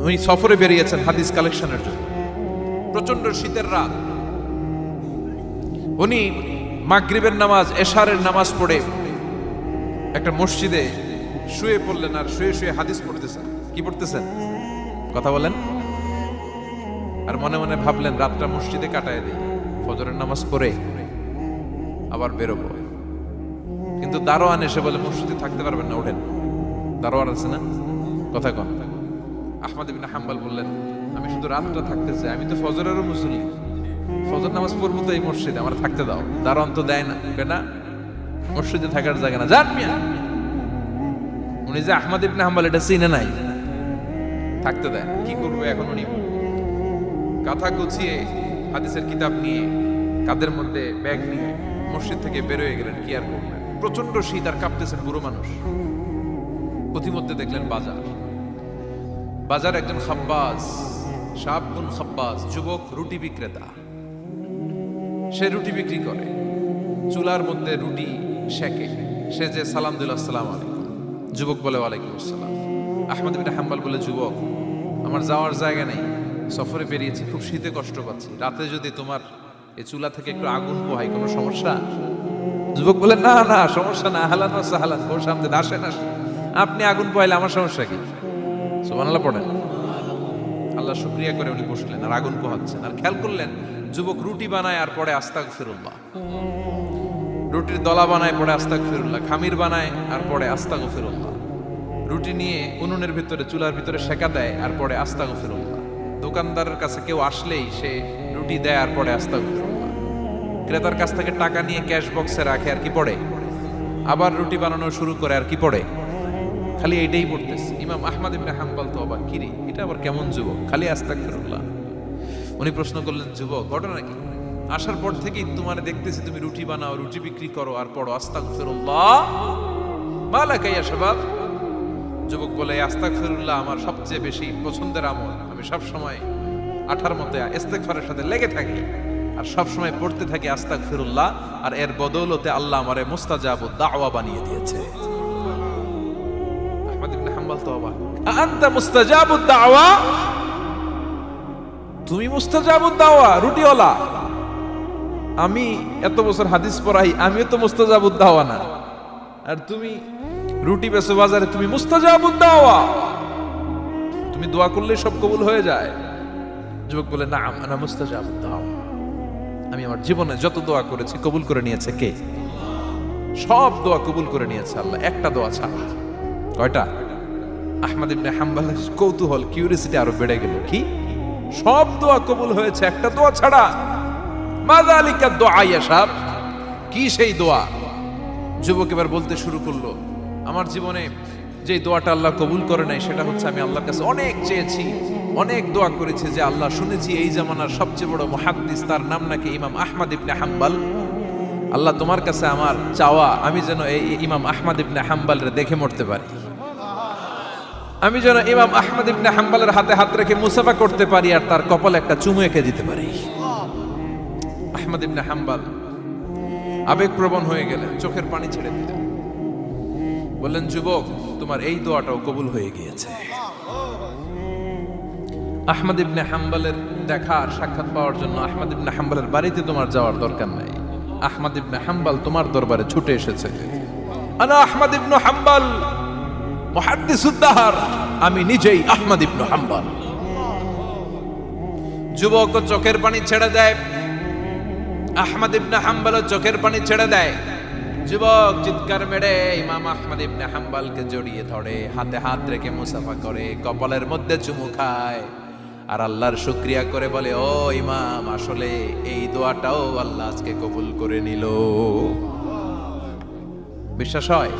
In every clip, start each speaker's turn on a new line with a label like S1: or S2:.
S1: উনি সফরে বেরিয়েছেন হাদিস কালেকশনের জন্য। প্রচন্ড শীতের রাত, উনি মাগরিবের নামাজ, এশারের নামাজ পড়ে একটা মসজিদে শুয়ে পড়লেন, আর শুয়ে শুয়ে হাদিস পড়তেছেন। কি পড়তেছেন? কথা বলেন। আর মনে মনে ভাবলেন রাতটা মসজিদে কাটায় দিই, ফজরের নামাজ পড়ে আবার বেরোবো। কিন্তু দারোয়ান এসে বলে মসজিদে থাকতে পারবেন না, ওঠেন। দারোয়ান আছে না, কথা কন। আহমদ ইবনে হাম্বল বললেন, আমি শুধু রাতটা থাকতে চাই, আমি তো ফজরেরও মুসল্লি, ফজর নামাজ পড়বো তো এই মসজিদে, আমার থাকতে দাও। দারোয়ান তো দেয় না, না মসজিদে থাকার জায়গা না, যান মিয়া। উনি যে আহমদ ইবনে হাম্বল এটা চিনে নাই, থাকতে দেয়। কি করবে এখন? উনি কাঁথা গুছিয়ে হাদিসের কিতাব নিয়ে কাঁধের মধ্যে ব্যাগ নিয়ে মসজিদ থেকে বেরোয় গেলেন। কি আর করবেন, প্রচন্ড শীত, আর কাঁপতেছেন বুড়ো মানুষ। পথিমধ্যে দেখলেন বাজার, বাজার একজন খাব্বাজ, শাবুন খাব্বাজ, যুবক রুটি বিক্রেতা। সে রুটি বিক্রি করে, চুলার মধ্যে রুটি সেকে। সে যে সালাম দিল, আসসালামু আলাইকুম। যুবক বলে, ওয়ালাইকুম আসসালাম। আহমদ ইবনে হাম্বল বলে, যুবক আমার যাওয়ার জায়গা নেই, সফরে বেরিয়েছি, খুব শীতে কষ্ট পাচ্ছি, রাতে যদি তোমার এই চুলা থেকে একটু আগুন পোহাই কোনো সমস্যা? যুবক বলে, না না সমস্যা না, আহলান ওয়া সাহলান, ওর সামনে আসেন আসেন, আপনি আগুন পোহাইলে আমার সমস্যা কি? সুবহানাল্লাহ পড়েন। আল্লাহ শুকরিয়া করে উনি বসলেন আর আগুন পোহাচ্ছেন। আর খেয়াল করলেন যুবক রুটি বানায় আর পরে আস্তাগফিরুল্লাহ, রুটির দলা বানায় পরে আস্তাগফিরুল্লাহ, খামির বানায় আর পরে আস্তাগফিরুল্লাহ, রুটি নিয়ে উনুনের ভিতরে চুলার ভিতরে সেকা দেয় আর পরে আস্তাগফিরুল্লাহ। দোকানদারের কাছে কেউ আসলেই সে রুটি দেয় আর পরে আস্তাগফিরুল্লাহ। ক্রেতার কাছ থেকে টাকা নিয়ে ক্যাশ বক্সে রাখে আর কি পড়ে, আবার রুটি বানানো শুরু করে আর কি পড়ে, খালি এইটাই পড়তেছে। ইমাম আহমদ ইবনে হাম্বল তো অবাক, কিরে এটা আবার কেমন যুবক, খালি আস্তাগফিরুল্লাহ। উনি প্রশ্ন করলেন, যুবক ঘটনা কি? আসার পর থেকেই তোমার দেখতেছি তুমি রুটি বানাও, রুটি বিক্রি করো আর পড়ো আস্তাগফিরুল্লাহ, মালাকা ইয়া শাবাব। যুবক বলে, আস্তাগফিরুল্লাহ আমার সবচেয়ে বেশি পছন্দের আমল, আমি সব সময় আঠার মতো ইস্তেগফারের সাথে লেগে থাকি আর সব সময় পড়তে থাকি আস্তাগফিরুল্লাহ, আর এর বদৌলতে আল্লাহ আমারে মুস্তাজাবুদ দাওয়া বানিয়ে দিয়েছে। আহমদ ইবনে হাম্বল তো অবাক, আনতা মুস্তাজাবুদ দাওয়া, তুমি মুস্তাজাবুদ দাওয়া, রুটিওয়ালা। আমি এত বছর হাদিস পড়াই, আমিও তো মুস্তাজাবুদ দাওয়া না, আর তুমি রুটি বেচো বাজারে, তুমি মুস্তাজাবুদ দাওয়া, তুমি দোয়া করলেই সব কবুল হয়ে যায়। যুবক বলে, না আনা মুস্তাজাবুদ দাওয়া, আমি আমার জীবনে যত দোয়া করেছি কবুল করে নিয়েছে কে? সব দোয়া কবুল করে নিয়েছে আল্লাহ, একটা দোয়া ছাড়া। কয়টা? আহমদ ইবনে হাম্বলের কৌতূহল, কিউরিয়াসিটি আরো বেড়ে গেল। কি? সব দোয়া কবুল হয়েছে একটা দোয়া ছাড়া। মাযালিকা দুআ ইয়া শাব, কি সেই দোয়া? যুবক এবার বলতে শুরু করলো, আমার জীবনে যে দোয়াটা আল্লাহ কবুল করে নাই সেটা হচ্ছে আমি আল্লাহর কাছে অনেক চেয়েছি, অনেক দোয়া করেছি যে আল্লাহ, শুনেছি এই জামানার সবচেয়ে বড় মুহাদ্দিস, তার নাম নাকি ইমাম আহমদ ইবনে হাম্বল। আল্লাহ তোমার কাছে আমার চাওয়া, আমি যেন এই ইমাম আহমদ ইবনে হাম্বলরে দেখে মরতে পারি, আমি যেন ইমাম আহমদ ইবনে হাম্বলের হাতে হাত রেখে মুসাফা করতে পারি আর তার কপালে একটা চুমু এঁকে দিতে পারি। আহমদ ইবনে হাম্বল আবেগপ্রবণ হয়ে গেলেন, চোখের পানি ছেড়ে দিলেন, বললেন, যুবক তোমার এই দোয়াটাও কবুল হয়ে গিয়েছে। আহমদ ইবনে হাম্বলের দেখা আর সাক্ষাৎ পাওয়ার জন্য আহমদ ইবনে হাম্বলের বাড়িতে তোমার যাওয়ার দরকার নাই, আহমদ ইবনে হাম্বল তোমার দরবারে ছুটে এসেছে। আনা আহমদ ইবনে হাম্বল মুহাদ্দিসুদ দাহর, আমি নিজেই আহমদ ইবনে হাম্বল। যুবক চোখের পানি ছেড়ে দেয়, আহমদ ইবনে হাম্বল চোখের পানি ছেড়ে দেয়। যুবক চিৎকার মেরে ইমাম আহমদ ইবনে হাম্বলকে জড়িয়ে ধরে, হাতে হাত রেখে মুসাফা করে, কপালের মধ্যে চুমু খায় আর আল্লাহর শুকরিয়া করে বলে, ও ইমাম, আসলে এই দোয়াটাও আল্লাহ আজকে কবুল করে নিল। বিশ্বাস হয়?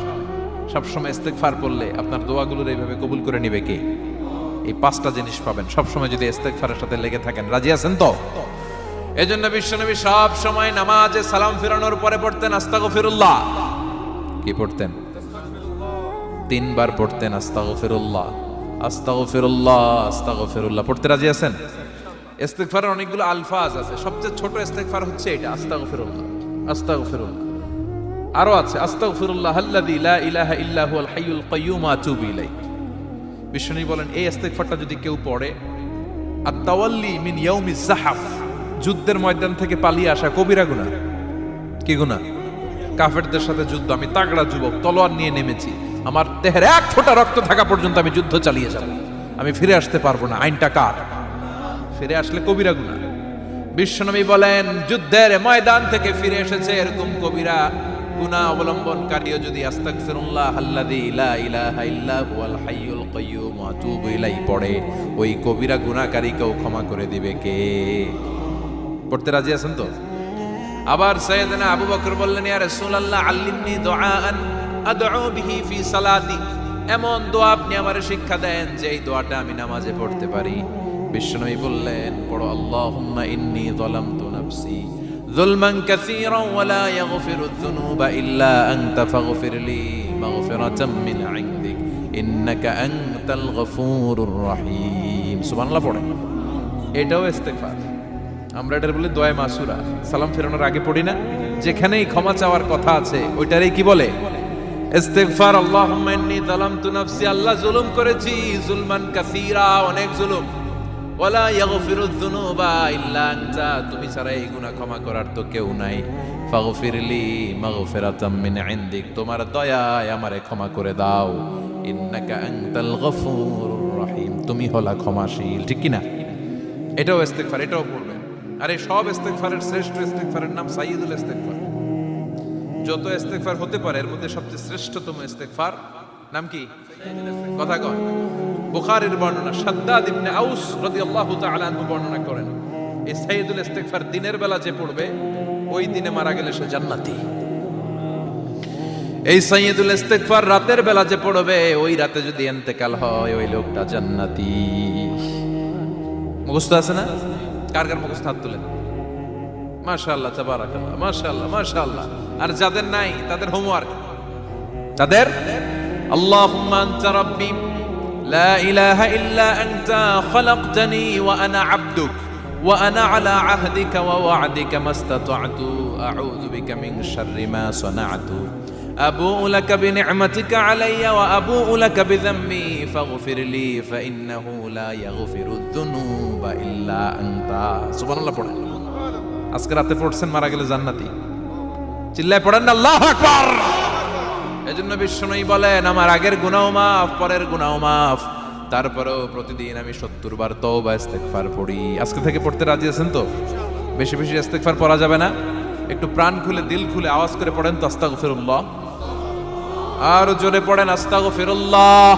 S1: সবসময় ইস্তেগফার পড়লে আপনার দোয়াগুলোর এইভাবে কবুল করে নিবে কে? এই পাঁচটা জিনিস পাবেন সবসময় যদি ইস্তেগফারের সাথে লেগে থাকেন। রাজি আছেন তো? এজন্য বিশ্বনবী সব সময় নামাজে সালাম ফেরানোর পরে পড়তেন আস্তাগফিরুল্লাহ। কি পড়তেন? 3 বার পড়তেন আস্তাগফিরুল্লাহ, আস্তাগফিরুল্লাহ, আস্তাগফিরুল্লাহ। পড়তে রাজি আছেন? ইস্তেগফারের অনেকগুলো আলফাজ আছে, সবচেয়ে ছোট ইস্তেগফার হচ্ছে এটা, আস্তাগফিরুল্লাহ, আস্তাগফিরুল্লাহ। আরো আছে আস্তাগফিরুল্লাহ আল্লাযী লা ইলাহা ইল্লা হুয়াল হাইয়ুল কাইয়্যুম আতুবু ইলাইহি, বিশ্বনবী বলেন এই ইস্তেগফারটা যদি কেউ পড়ে, আর তাওয়াল্লি মিন ইয়াউমিজ জাহাফ, যুদ্ধের ময়দান থেকে পালিয়ে আসা কবিরা গুনাহ। কি গুনাহ? কাফেরদের সাথে যুদ্ধ, আমি তাগড়া যুবক, তলোয়ার নিয়ে নেমেছি, আমার দেহের এক ফোঁটা রক্ত থাকা পর্যন্ত আমি যুদ্ধ চালিয়ে যাব, আমি ফিরে আসতে পারবো না, আইনটা কার? ফিরে আসলে কবিরা গুনাহ। বিশ্বনবী বলেন যুদ্ধের ময়দান থেকে ফিরে এসেছে এরকম কবিরা গুনাহ অবলম্বনকারীও যদি আস্তাগফিরুল্লাহ আল্লাযী লা ইলাহা ইল্লা হুয়াল হাইয়ুল কাইয়্যুম ওয়া আতুবু ইলাইহি পড়ে, ওই কবিরা গুনাহকারীকেও ক্ষমা করে দিবে কে? পড়তে রাজি আছেন তো? আবার সাইয়েদনা আবু বকর বললেন, ইয়া রাসূলুল্লাহ আল্লিমনি দুআআন আদউ বিহি ফি সালাতি, এমন দোয়া আপনি আমারে শিক্ষা দেন যে এই দোয়াটা আমি নামাজে পড়তে পারি। বিশ্বনবী বললেন, পড়ো আল্লাহুম্মা ইন্নী যালামতু নাফসি যুলমান কাসীরান ওয়া লা ইয়াগফিরুয যুনুবা ইল্লা আনতা ফাগফিরলি মাগফিরাতাম মিন ইনদিক ইন্নাকা আনতাল গফুরুর রহিম। সুবহানাল্লাহ পড়ে, এটাও ইস্তেগফার। আমরা এটার বলে দোয়া মাসুরা, সালাম ফেরানোর আগে পড়ি না? যেখানেই ক্ষমা চাওয়ার কথা আছে ওইটারই কি বলে? ইস্তেগফার। আল্লাহুম্মা ইন্নী যালামতু নাফসি, আল্লাহ জুলুম করেছি, যুলমান কাসীরা, অনেক জুলুম, ওয়ালা ইয়াগফিরুয যুনুবা ইল্লা আনতা, তুমি ছাড়া এই গুনাহ ক্ষমা করার তো কেউ নাই, ফাগফিরলি মাগফিরাতাম মিন ইনদিক, তোমার দয়ায় আমারে ক্ষমা করে দাও, ইন্নাকা আনতাল গফুরুর রহিম, তুমি হলা ক্ষমাশীল। ঠিক কি না? এটাও ইস্তেগফার, এটাও পড়বেন। আর এই সব ইস্তেগফারের শ্রেষ্ঠ ইস্তেগফারের নাম সাইয়্যিদুল ইস্তেগফার। যত ইস্তেগফার হতে পারে এর মধ্যে সবচেয়ে শ্রেষ্ঠতম ইস্তেগফার নাম কি? কথা কন। বুখারীর বর্ণনা, শাদ্দাদ ইবনে আউস রাদিয়াল্লাহু তাআলা আনহু বর্ণনা করেন, এই সাইয়্যিদুল ইস্তেগফার দিনের বেলা যে পড়বে ওই দিনে মারা গেলে সে জান্নাতি। এই সাইয়্যিদুল ইস্তেগফার রাতের বেলা যে পড়বে ওই রাতে যদি ইন্তেকাল হয় ওই লোকটা জান্নাতি। মুখস্থ আছে না? কার কার মুখস্থ হাত তুলেন। মাশাআল্লাহ, তাবারাকাল্লাহ, মাশাআল্লাহ, মাশাআল্লাহ। আর যাদের নাই তাদের হোমওয়ার্ক, তাদের আল্লাহুম্মা আনতা রাব্বি লা ইলাহা ইল্লা আনতা খালাকতানি ওয়া আনা আবদুক ওয়া আনা আলা আহদিকা ওয়া ওয়া'দিকা মাস্তাতা'তু আউযু বিকা মিন শাররি মা সানা'তু আবুউ লাকা বিনি'মাতিকা আলাইয়া ওয়া আবুউ লাকা বিযামবি ফাগফিরলি ফাইন্নাহু লা ইয়াগফিরুয যুনুবা ইল্লা আনতা। সুবহানাল্লাহ পড়েন। আজকে রাতে পড়ছেন, মারা গেলে জান্নাতি। চিল্লায় পড়েন না আল্লাহু আকবার। এজন্য বিশ্বনবী বলেন আমার আগের গুনাহ মাফ, পরের গুনাহ মাফ, তারপরেও প্রতিদিন আমি 70 বার তওবা ইস্তেগফার পড়ি। আজকে থেকে পড়তে রাজি আছেন তো? বেশি বেশি ইস্তেগফার পড়া যাবে না? একটু প্রাণ খুলে দিল খুলে আওয়াজ করে পড়েন তো আস্তাগফিরুল্লাহ। আর জোরে পড়েন আস্তাগফিরুল্লাহ।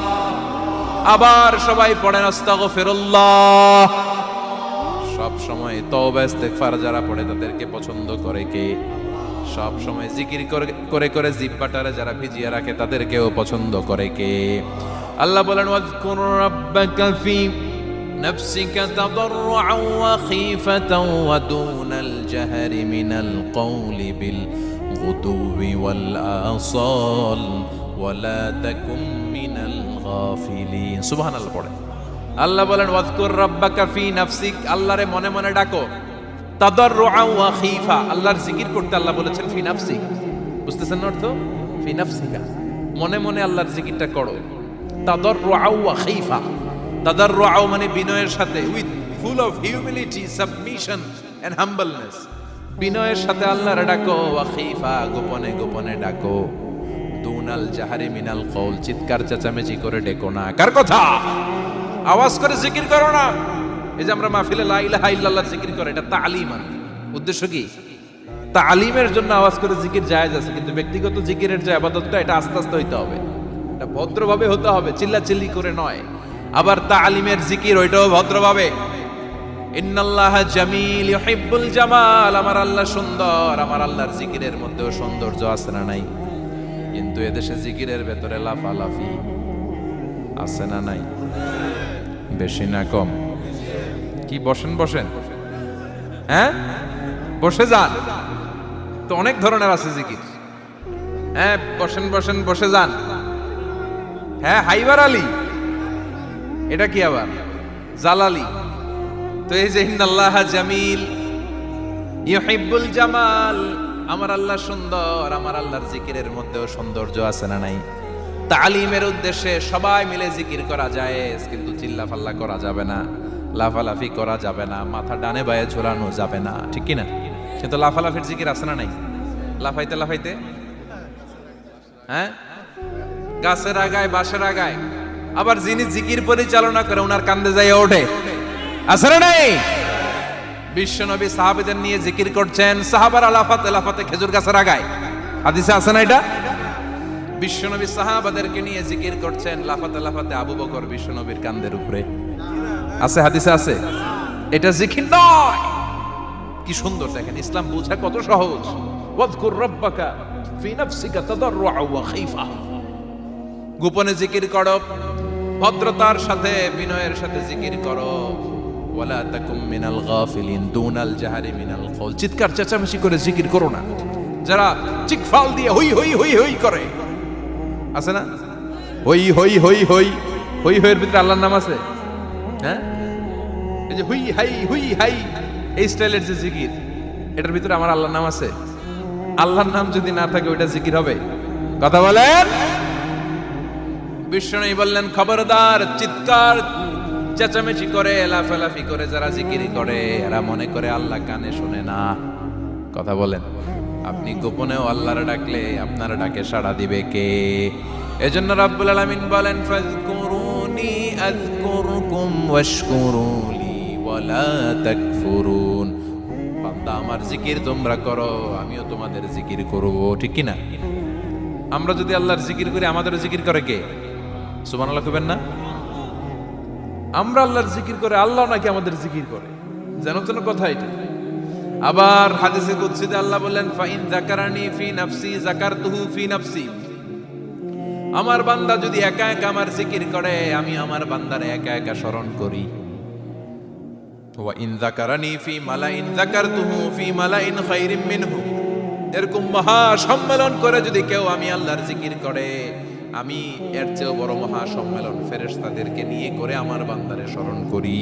S1: আবার সবাই পড়েন আস্তাগফিরুল্লাহ। সব সময় তওবা ইস্তেগফার যারা পড়ে তাদেরকে পছন্দ করে কে? সব সময় জিকির করে করে জিহ্বাটারে যারা ভিজিয়ে রাখে তাদেরকেও পছন্দ করে কে? আল্লাহ বলেন ওয়াজকুর রাব্বাকা ফি নাফসিকা তাদাররুআন ওয়া খীফাতান ওয়া দুনাল জাহরি মিনাল কওলি বিল গুদুবি ওয়াল আসাল ওয়া লা তাকুম মিনাল গাফিলিন। সুবহানাল্লাহ পড়ে। আল্লাহ বলেন ওয়াজকুর রাব্বাকা ফি নাফসিক, আল্লাহরে মনে মনে ডাকো, তাদাররুআন ওয়া খীফা, আল্লাহর জিকির করতে আল্লাহ বলেছেন ফি নাফসিক। বুঝতেছেন অর্থ? ফি নাফসিকা, মনে মনে আল্লাহর জিকিরটা করো। তাদাররুআন ওয়া খীফা, তাদাররুআ মানে বিনয়ের সাথে, with full of humility, submission and humbleness, বিনয়ের সাথে আল্লাহরে ডাকো। ওয়া খীফা, গোপনে গোপনে ডাকো। দুনাল জাহারি মিনাল কওল, চিৎকার চেঁচামেচি করে ডেকো না। কার কথা? আওয়াজ করে জিকির করো না। এই যে আমরা মাহফিলে লা ইলাহা ইল্লাল্লাহ জিকির করে, এটা তালিম। উদ্দেশ্য কি? তালিমের জন্য আওয়াজ করে জিকির জায়েজ আছে, কিন্তু ব্যক্তিগত জিকিরের যে ইবাদতটা এটা আস্তে আস্তে হইতে হবে, এটা ভদ্রভাবে হতে হবে, চিল্লাচিল্লি করে নয়। আবার তালিমের জিকির ওইটাও ভদ্রভাবে। ইন্নাল্লাহা জামিল ইউহিব্বুল জামাল, আমার আল্লাহ সুন্দর, আমার আল্লাহর জিকিরের মধ্যেও সৌন্দর্য আছে না নাই? কিন্তু এদেশে জিকিরের ভেতরে লাফালাফি আছে না নাই? বেশি না কম? কি বসেন বসেন, হ্যাঁ বসে যান তো, অনেক ধরনের আছে জিকির। হ্যাঁ বসেন বসেন, বসে যান। হ্যাঁ হাইবার আলী, এটা কি আবার জালালি? তো এই যে ইন্নাল্লাহা জামিল ইউহিব্বুল জামাল, আমার আল্লাহ সুন্দর, আমার আল্লাহর জিকিরের মধ্যেও সৌন্দর্য আছে না নাই? তালিমের উদ্দেশ্যে সবাই মিলে জিকির করা যায়, কিন্তু চিল্লাফাল্লা করা যাবে না, লাফালাফি করা যাবে না, মাথা ডানে বায়ে ঝোলানো যাবে না, ঠিক কিনা? কিন্তু লাফালাফির জিকির আছে না নাই? লাফাইতে লাফাইতে, হ্যাঁ, গাছের আগায় বাঁশের আগায়, আবার যিনি জিকির পরিচালনা করে ওনার কান্দে যাই ওঠে, আছে না নাই? বিশ্বনবী সাহাবীদের নিয়ে জিকির করছেন, সাহাবারা লাফাতে লাফাতে খেজুর গাছের আগায়, হাদিসে আছে না এটা? বিশ্বনবী সাহাবাদেরকে নিয়ে জিকির করছেন, লাফাতে লাফাতে আবু বকর বিশ্বনবীর কান্দের উপরে, আছে হাদিসে আছে। এটা জিকির নয়। কি সুন্দর দেখেন, ইসলাম বোঝা কত সহজ। ওয়াজকুর রাব্বাকা ফি নাফসিকা তাদাররুআ ওয়া খাইফা, গোপনে জিকির করো, ভদ্রতার সাথে বিনয়ের সাথে জিকির করো। ওয়ালা তাকুম মিনাল গাফিলিন দুনাল জাহারি মিনাল কওল, চিৎকার চেঁচামেচি করে জিকির করো না। যারা চিকফাল দিয়ে হই হই হই হই করে, আছে না? হই হই হই হই হই হইয়ের ভিতরে আল্লাহর নাম আছে, হ্যাঁ? এই যে হুই হাই হুই হাই এই স্টাইলের যে জিকির, এটার ভিতরে আমার আল্লাহর নাম আছে? আল্লাহর নাম যদি না থাকে ওইটা জিকির হবে? কথা বলেন। বিষ্ণু বললেন, খবরদার, চিৎকার চেঁচামেচি করে লাফালাফি করে যারা জিকির করে এরা মনে করে আল্লাহ কানে শোনে না। কথা বলেন। আপনি গোপনেও আল্লাহর ডাকলে আপনার ডাকে সাড়া দিবে কে? এজন্য রাব্বুল আলামিন বলেন, ফাযকুরুনি আযকুরকুম ওয়াশকুরুলি ওয়ালা তাকফুরুন। বান্দা, আমার জিকির তোমরা করো, আমিও তোমাদের জিকির করব, ঠিক কি না? আমরা যদি আল্লাহর জিকির করি, আমাদের জিকির করে কে? সুবহানাল্লাহ কইবেন না? আমরা আল্লাহর জিকির করে, আল্লাহ নাকি আমাদের জিকির করে, জানো তো না কথা এটা? আবার হাদিসে কুদসিতে আল্লাহ বললেন, ফাইন যাকারানি ফি নাফসি যাকারতুহু ফি নাফসি। আমার বান্দা যদি একা একা আমার জিকির করে, আমি আমার বান্দারে একা একা স্মরণ করি। ওয়া ইন যাকারানি ফি মালাইন যাকারতুহু ফি মালাইন খায়রিম মিনহু। এরকম মহা সম্মেলন করে যদি কেউ আমি আল্লাহর জিকির করে, আমি এর চেয়েও বড় মহা সম্মেলন ফেরেশতাদেরকে নিয়ে করে আমার বান্দারে স্মরণ করি।